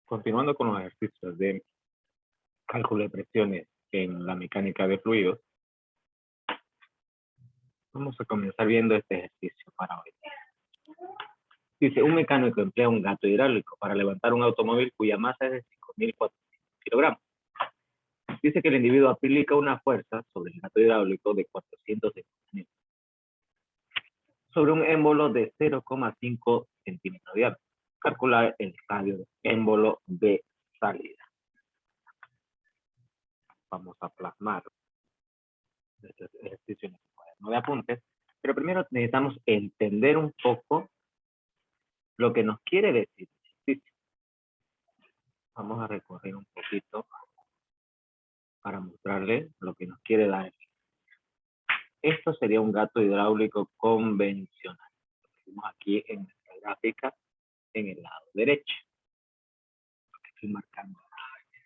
Continuando con los ejercicios de cálculo de presiones en la mecánica de fluidos, vamos a comenzar viendo este ejercicio para hoy. Dice, un mecánico emplea un gato hidráulico para levantar un automóvil cuya masa es de 5.400 kilogramos. Dice que el individuo aplica una fuerza sobre el gato hidráulico de 450 newtons sobre un émbolo de 0,5 centímetros de diámetro. Calcular el radio del émbolo de salida. Vamos a plasmar este ejercicio en el cuaderno de apuntes, pero primero necesitamos entender un poco lo que nos quiere decir el ejercicio. Vamos a recorrer un poquito para mostrarles lo que nos quiere dar. Esto sería un gato hidráulico convencional. Lo tenemos aquí en nuestra gráfica en el lado derecho. Estoy marcando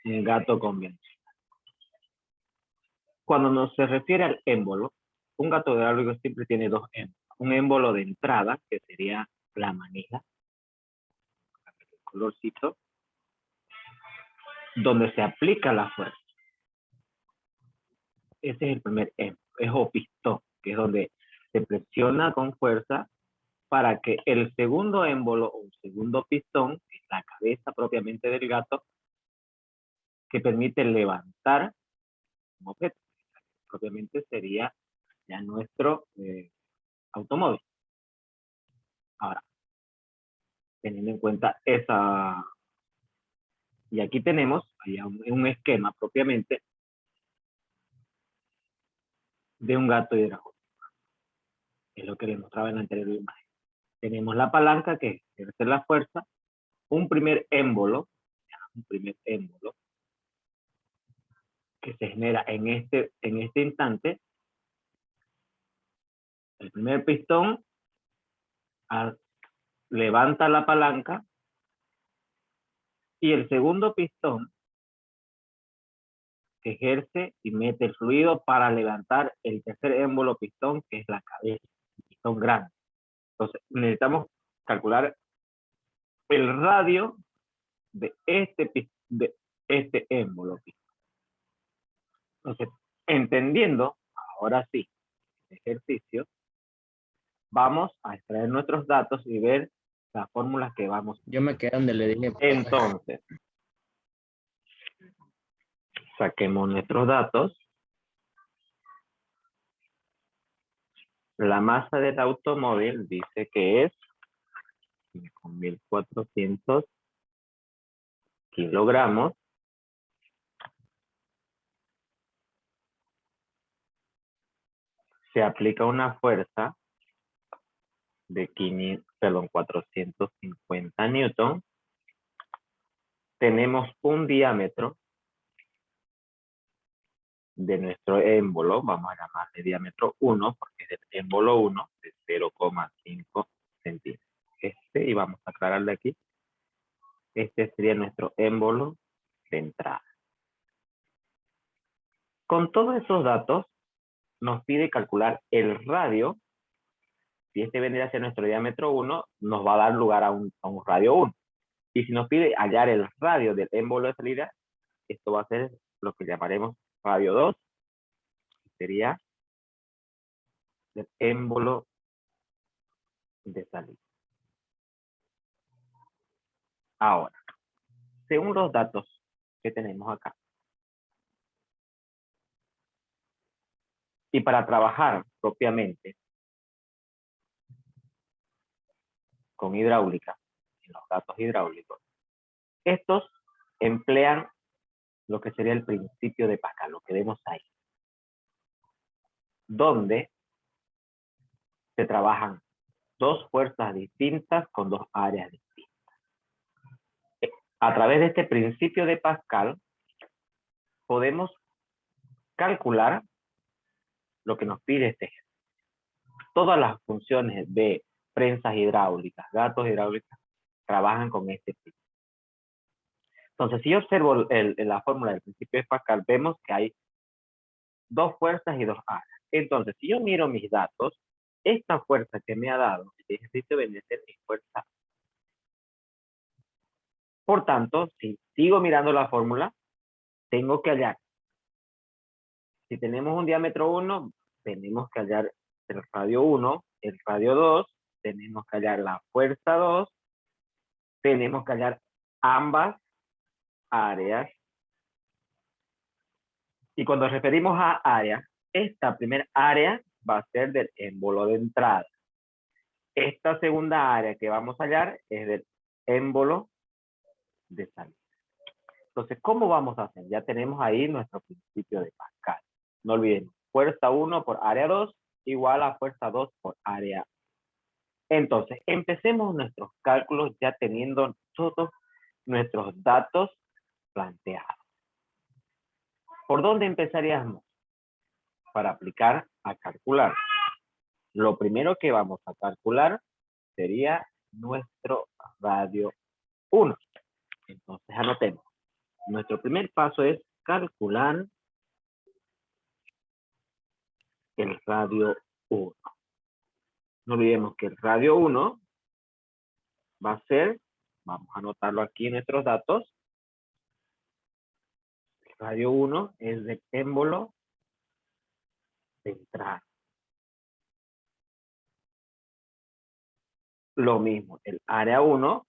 un gato convencional. Cuando nos se refiere al émbolo, un gato hidráulico siempre tiene dos émbolos. Un émbolo de entrada, que sería la manija, el colorcito, donde se aplica la fuerza. Ese es el primer émbolo, es o pistón, que es donde se presiona con fuerza para que el segundo émbolo o segundo pistón, que es la cabeza propiamente del gato, que permite levantar un objeto, propiamente sería ya nuestro automóvil. Ahora, teniendo en cuenta esa, y aquí tenemos allá un esquema propiamente de un gato hidráulico. Es lo que les mostraba en la anterior imagen. Tenemos la palanca que ejerce la fuerza, un primer émbolo que se genera en este instante. El primer pistón levanta la palanca y el segundo pistón que ejerce y mete el fluido para levantar el tercer émbolo pistón, que es la cabeza, el pistón grande. Entonces necesitamos calcular el radio de este émbolo pistón. Entonces, entendiendo ahora sí el ejercicio, vamos a extraer nuestros datos y ver las fórmulas que vamos. Yo me quedé donde le dije. Entonces, saquemos nuestros datos. La masa del automóvil dice que es 5.400 kilogramos. Se aplica una fuerza de 450 newton. Tenemos un diámetro de nuestro émbolo, vamos a llamarle diámetro 1, porque es el émbolo 1 de 0,5 centímetros. Y vamos a aclararle aquí. Este sería nuestro émbolo de entrada. Con todos esos datos, nos pide calcular el radio. Si este vendría a ser nuestro diámetro 1, nos va a dar lugar a un radio 1. Y si nos pide hallar el radio del émbolo de salida, esto va a ser lo que llamaremos radio 2. Sería el émbolo de salida. Ahora, según los datos que tenemos acá, y para trabajar propiamente con hidráulica, en los datos hidráulicos, estos emplean lo que sería el principio de Pascal, lo que vemos ahí, donde se trabajan dos fuerzas distintas con dos áreas distintas. A través de este principio de Pascal, podemos calcular lo que nos pide este ejemplo. Todas las funciones de prensas hidráulicas, gatos hidráulicas, trabajan con este principio. Entonces, si yo observo la fórmula del principio de Pascal, vemos que hay dos fuerzas y dos áreas. Entonces, si yo miro mis datos, esta fuerza que me ha dado este ejercicio viene a ser mi fuerza. Por tanto, si sigo mirando la fórmula, tengo que hallar. Si tenemos un diámetro 1, tenemos que hallar el radio 1, el radio 2, tenemos que hallar la fuerza 2, tenemos que hallar ambas áreas. Y cuando referimos a área, esta primera área va a ser del émbolo de entrada. Esta segunda área que vamos a hallar es del émbolo de salida. Entonces, ¿cómo vamos a hacer? Ya tenemos ahí nuestro principio de Pascal. No olviden, fuerza 1 por área 2 igual a fuerza 2 por área. Entonces, empecemos nuestros cálculos ya teniendo todos nuestros datos planteados. ¿Por dónde empezaríamos? Para aplicar a calcular. Lo primero que vamos a calcular sería nuestro radio 1. Entonces, anotemos. Nuestro primer paso es calcular el radio 1. No olvidemos que el radio 1 va a ser, vamos a anotarlo aquí en nuestros datos, el radio 1 es del émbolo central. Lo mismo, el área 1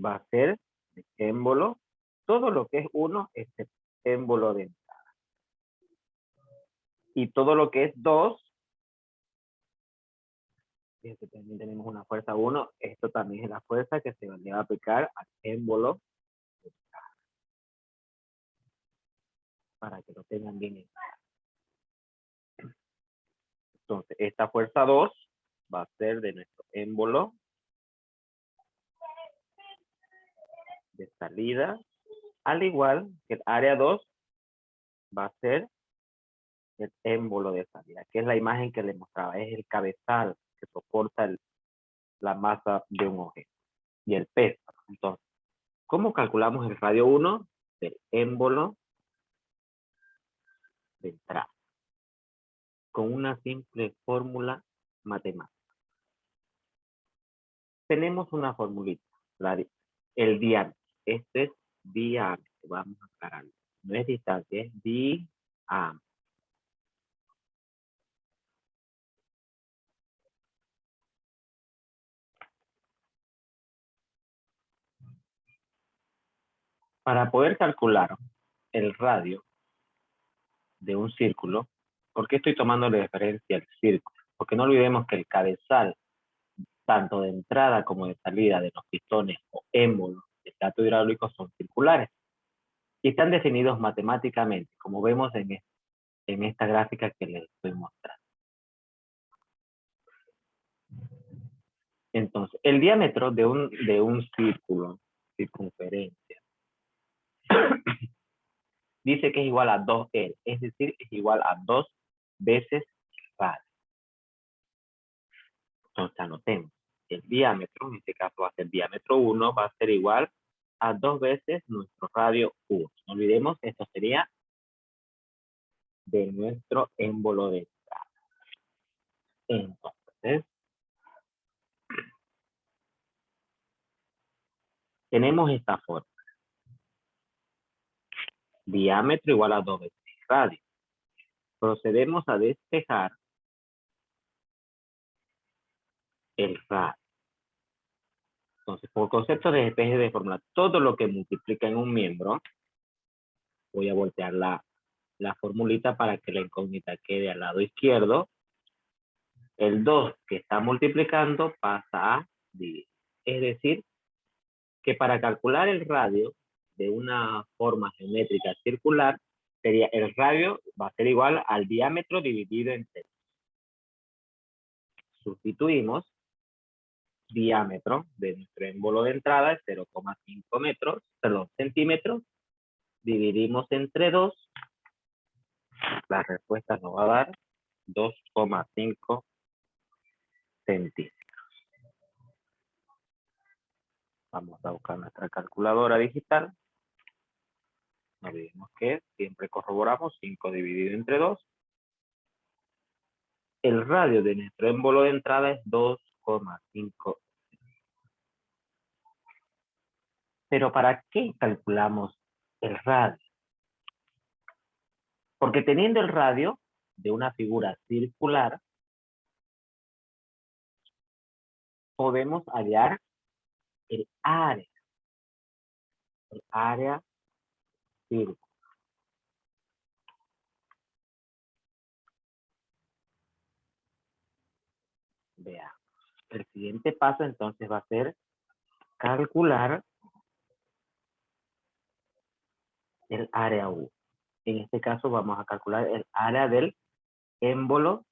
va a ser el émbolo, todo lo que es 1 es el émbolo de entrada. Y todo lo que es 2, fíjense, también tenemos una fuerza 1, esto también es la fuerza que se le va a aplicar al émbolo de entrada. Para que lo tengan bien en cuenta. Entonces, esta fuerza 2 va a ser de nuestro émbolo de salida, al igual que el área 2 va a ser el émbolo de salida, que es la imagen que les mostraba, es el cabezal que soporta la masa de un objeto y el peso. Entonces, ¿cómo calculamos el radio 1 del émbolo de entrada? Con una simple fórmula matemática. Tenemos una formulita, el diámetro. Este es diámetro, vamos a aclararlo. No es distancia, es diámetro. Para poder calcular el radio de un círculo, ¿por qué estoy tomando de referencia el círculo? Porque no olvidemos que el cabezal, tanto de entrada como de salida de los pistones o émbolos del gato hidráulico son circulares y están definidos matemáticamente, como vemos en esta gráfica que les estoy mostrando. Entonces, el diámetro de un círculo, circunferencia, dice que es igual a 2L, es decir, es igual a 2 veces el radio. Entonces, anotemos. El diámetro, en este caso va a ser diámetro 1, va a ser igual a 2 veces nuestro radio 1. No olvidemos, esto sería de nuestro émbolo de entrada. Entonces, tenemos esta forma. Diámetro igual a 2 veces radio. Procedemos a despejar el radio. Entonces, por concepto de despeje de fórmula, todo lo que multiplica en un miembro, voy a voltear la formulita para que la incógnita quede al lado izquierdo. El 2 que está multiplicando pasa a dividir. Es decir, que para calcular el radio de una forma geométrica circular, sería el radio va a ser igual al diámetro dividido entre 2. Sustituimos diámetro de nuestro émbolo de entrada es 0,5 centímetros, dividimos entre 2, la respuesta nos va a dar 2,5 centímetros. Vamos a buscar nuestra calculadora digital. No olvidemos que siempre corroboramos 5 dividido entre 2. El radio de nuestro émbolo de entrada es 2,5. Pero ¿para qué calculamos el radio? Porque teniendo el radio de una figura circular, podemos hallar el área circular. Veamos. El siguiente paso entonces va a ser calcular el área U. En este caso vamos a calcular el área del émbolo.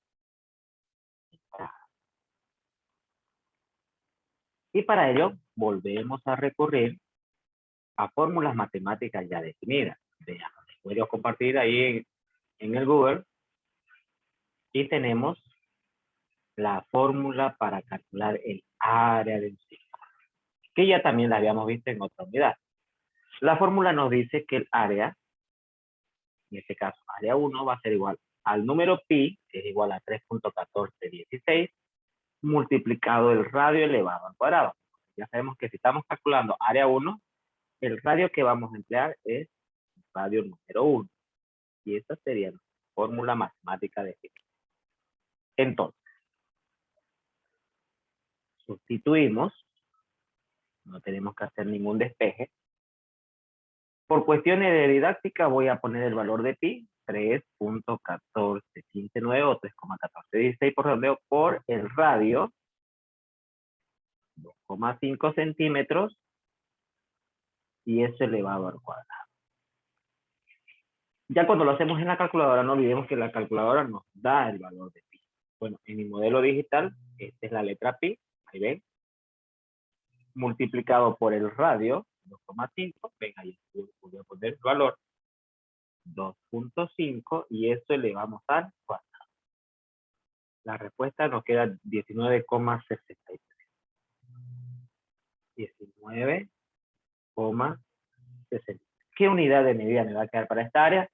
Y para ello volvemos a recurrir a fórmulas matemáticas ya definidas. Veamos, puedo compartir ahí en el Google y tenemos la fórmula para calcular el área del círculo, que ya también la habíamos visto en otra unidad. La fórmula nos dice que el área, en este caso área 1, va a ser igual al número pi, que es igual a 3.1416, multiplicado el radio elevado al cuadrado. Ya sabemos que si estamos calculando área 1, el radio que vamos a emplear es el radio número 1. Y esa sería la fórmula matemática de pi. Entonces, sustituimos, no tenemos que hacer ningún despeje. Por cuestiones de didáctica voy a poner el valor de pi, 3.14159 o 3.1416 por redondeo por el radio, 2,5 centímetros, y eso elevado al cuadrado. Ya cuando lo hacemos en la calculadora, no olvidemos que la calculadora nos da el valor de pi. Bueno, en mi modelo digital, esta es la letra pi, ahí ven, multiplicado por el radio, 2,5, ven ahí, voy a poner el valor, 2.5, y eso elevamos al cuadrado. La respuesta nos queda 19,63. 19,63. ¿Qué unidad de medida me va a quedar para esta área?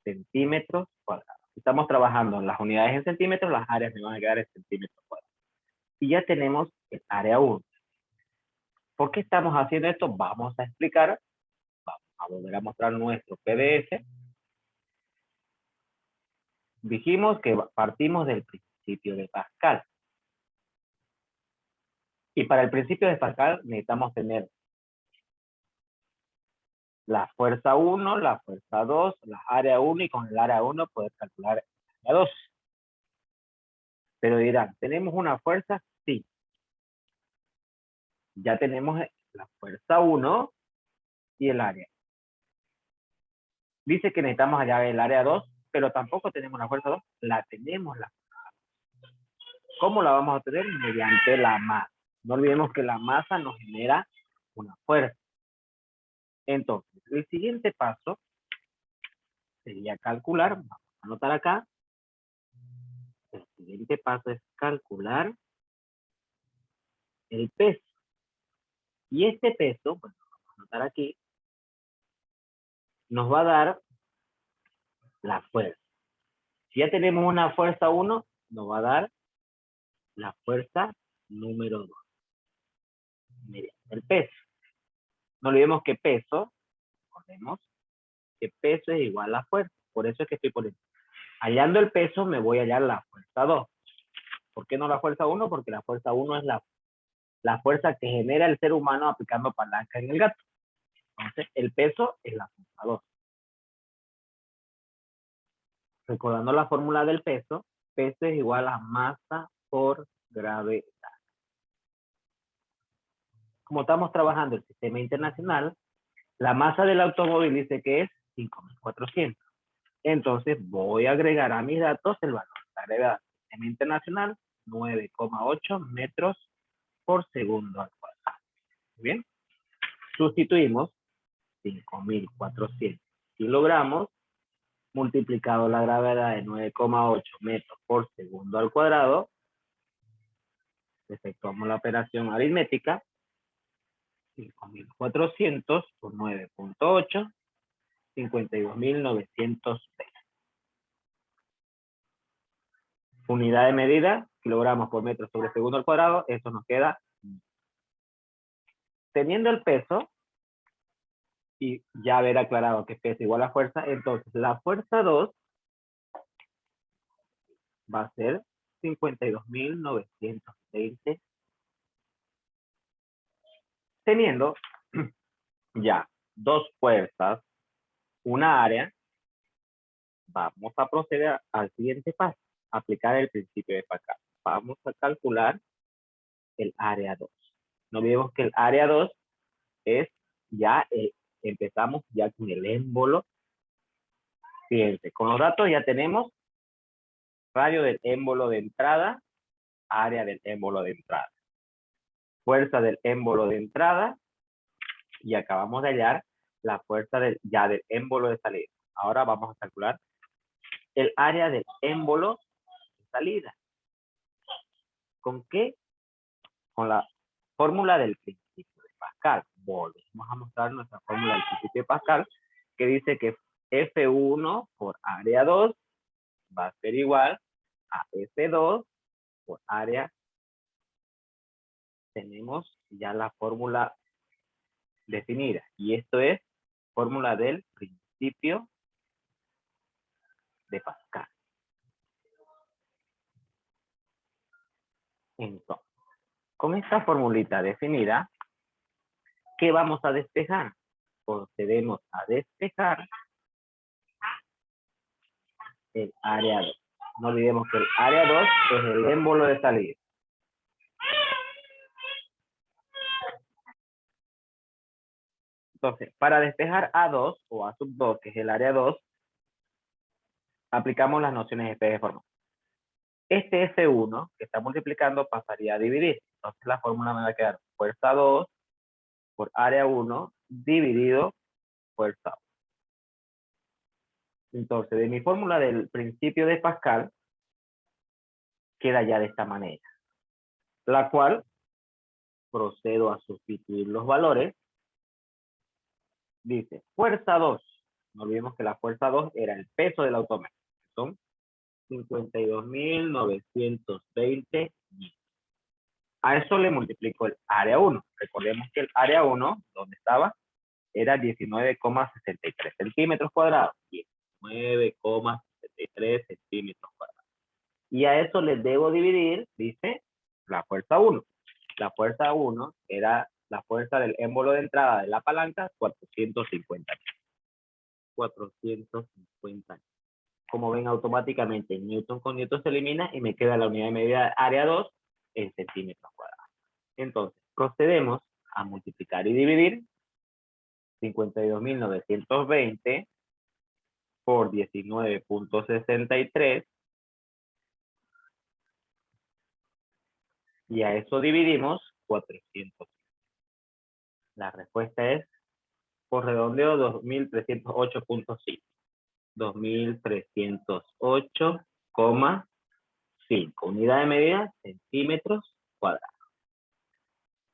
Centímetros cuadrados. Si estamos trabajando en las unidades en centímetros, las áreas me van a quedar en centímetros cuadrados. Y ya tenemos el área 1. ¿Por qué estamos haciendo esto? Vamos a explicar. Vamos a volver a mostrar nuestro PDF. Dijimos que partimos del principio de Pascal. Y para el principio de Pascal necesitamos tener la fuerza 1, la fuerza 2, la área 1, y con el área 1 poder calcular el área 2. Pero dirán, ¿tenemos una fuerza? Sí. Ya tenemos la fuerza 1 y el área. Dice que necesitamos hallar el área 2, pero tampoco tenemos la fuerza 2. La tenemos la fuerza. ¿Cómo la vamos a obtener? Mediante la masa. No olvidemos que la masa nos genera una fuerza. Entonces, el siguiente paso sería calcular, vamos a anotar acá. El siguiente paso es calcular el peso. Y este peso, bueno, vamos a anotar aquí, nos va a dar la fuerza. Si ya tenemos una fuerza 1, nos va a dar la fuerza número 2. Miren, el peso. No olvidemos que peso, recordemos, que peso es igual a fuerza. Por eso es que estoy poniendo. Hallando el peso, me voy a hallar la fuerza 2. ¿Por qué no la fuerza 1? Porque la fuerza 1 es la fuerza que genera el ser humano aplicando palanca en el gato. Entonces, el peso es la fuerza 2. Recordando la fórmula del peso, peso es igual a masa por gravedad. Como estamos trabajando el sistema internacional, la masa del automóvil dice que es 5.400. Entonces voy a agregar a mis datos el valor de la gravedad del sistema internacional, 9,8 metros por segundo al cuadrado. Muy bien. Sustituimos 5.400 kilogramos multiplicado la gravedad de 9,8 metros por segundo al cuadrado. Efectuamos la operación aritmética. 5.400 por 9,8, 52.920. Unidad de medida, kilogramos por metro sobre segundo al cuadrado, eso nos queda. Teniendo el peso, y ya haber aclarado que P es igual a fuerza, entonces la fuerza 2 va a ser 52.920, teniendo ya dos fuerzas, una área. Vamos a proceder al siguiente paso, aplicar el principio de Pascal. Vamos a calcular el área 2. No olvidemos que el área 2 es ya, empezamos ya con el émbolo. Fíjense, con los datos ya tenemos radio del émbolo de entrada, área del émbolo de entrada, fuerza del émbolo de entrada, y acabamos de hallar la fuerza del émbolo de salida. Ahora vamos a calcular el área del émbolo de salida. ¿Con qué? Con la fórmula del principio de Pascal. Volvemos a mostrar nuestra fórmula del principio de Pascal, que dice que F1 por área 2 va a ser igual a F2 por área. Tenemos ya la fórmula definida, y esto es fórmula del principio de Pascal. Entonces, con esta formulita definida, ¿qué vamos a despejar? Procedemos a despejar el área 2. No olvidemos que el área 2 es el émbolo de salida. Entonces, para despejar A2 o A sub 2, que es el área 2, aplicamos las nociones de espejo de forma. Este F1 que está multiplicando pasaría a dividir. Entonces la fórmula me va a quedar fuerza 2 por área 1 dividido fuerza 1. Entonces, de mi fórmula del principio de Pascal, queda ya de esta manera, la cual procedo a sustituir los valores. Dice, fuerza 2. No olvidemos que la fuerza 2 era el peso del automóvil. Son 52.920. A eso le multiplico el área 1. Recordemos que el área 1, donde estaba, era 19,63 centímetros cuadrados. 19,63 centímetros cuadrados. Y a eso le debo dividir, dice, la fuerza 1. La fuerza 1 era la fuerza del émbolo de entrada de la palanca, 450. 450. Como ven, automáticamente Newton con Newton se elimina y me queda la unidad de medida área 2 en centímetros cuadrados. Entonces, procedemos a multiplicar y dividir 52.920 por 19,63, y a eso dividimos 400. La respuesta es, por redondeo, 2.308.5. 2.308,5. Unidad de medida, centímetros cuadrados.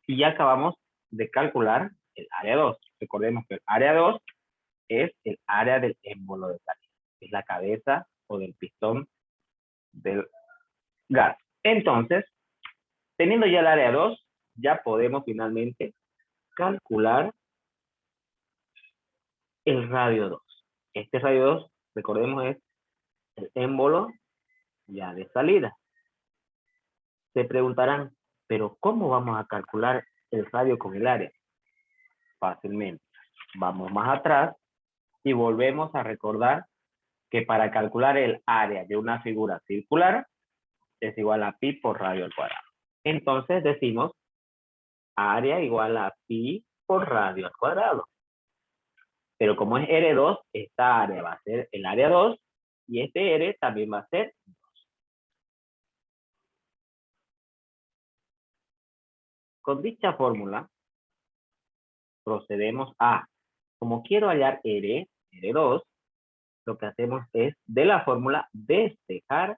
Y ya acabamos de calcular el área 2. Recordemos que el área 2 es el área del émbolo de salida. Es la cabeza o del pistón del gas. Entonces, teniendo ya el área 2, ya podemos finalmente calcular el radio 2. Este radio 2, recordemos, es el émbolo ya de salida. Se preguntarán, ¿pero cómo vamos a calcular el radio con el área? Fácilmente. Vamos más atrás y volvemos a recordar que para calcular el área de una figura circular es igual a pi por radio al cuadrado. Entonces decimos área igual a pi por radio al cuadrado. Pero como es R2, esta área va a ser el área 2 y este R también va a ser 2. Con dicha fórmula procedemos a, como quiero hallar R2, lo que hacemos es de la fórmula despejar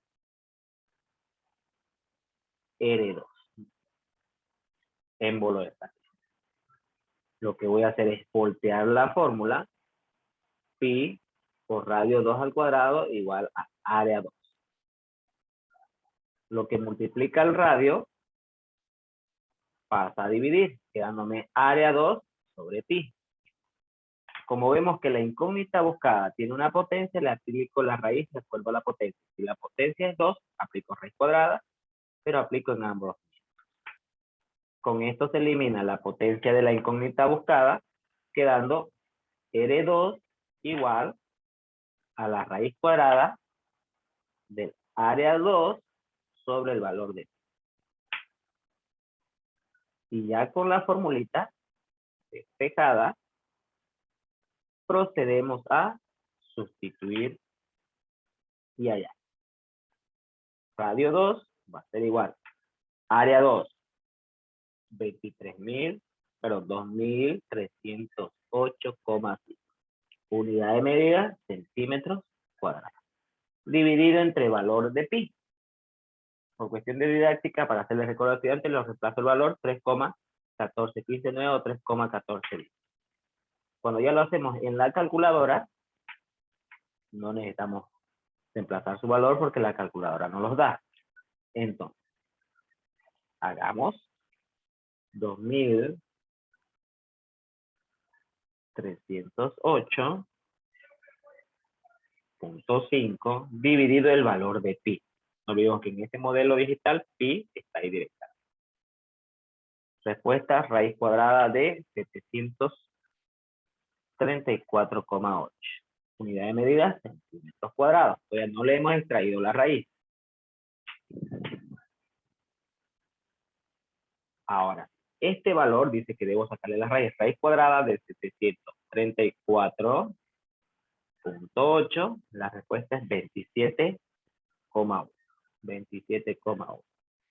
R2, émbolo de salida. Lo que voy a hacer es voltear la fórmula, pi por radio 2 al cuadrado igual a área 2. Lo que multiplica el radio pasa a dividir, quedándome área 2 sobre pi. Como vemos que la incógnita buscada tiene una potencia, le aplico la raíz, resuelvo la potencia. Si la potencia es 2, aplico raíz cuadrada, pero aplico en ambos. Con esto se elimina la potencia de la incógnita buscada, quedando R2 igual a la raíz cuadrada del área 2 sobre el valor de pi. Y ya con la formulita despejada, procedemos a sustituir y allá. Radio 2 va a ser igual. Área 2, 23.000, 2.308,5. Unidad de medida, centímetros cuadrados. Dividido entre valor de pi. Por cuestión de didáctica, para hacerles recordar al estudiante, les reemplazo el valor 3,14159 o 3,1410. Cuando ya lo hacemos en la calculadora, no necesitamos reemplazar su valor porque la calculadora no los da. Entonces, hagamos 2.308.5 dividido el valor de pi. No olvidemos que en este modelo digital pi está ahí directa. Respuesta, raíz cuadrada de 734,8. Unidad de medida, centímetros cuadrados. Todavía no le hemos extraído la raíz. Ahora, este valor dice que debo sacarle la raíz. Raíz cuadrada de 734,8. La respuesta es 27,1. 27,1.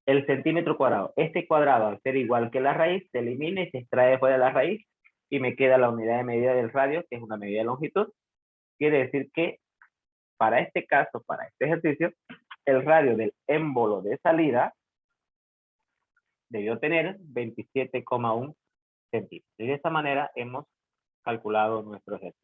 El centímetro cuadrado. Este cuadrado, al ser igual que la raíz, se elimina y se extrae fuera de la raíz. Y me queda la unidad de medida del radio, que es una medida de longitud. Quiere decir que para este caso, para este ejercicio, el radio del émbolo de salida debió tener 27,1 centímetros. Y de esta manera hemos calculado nuestro ejercicio.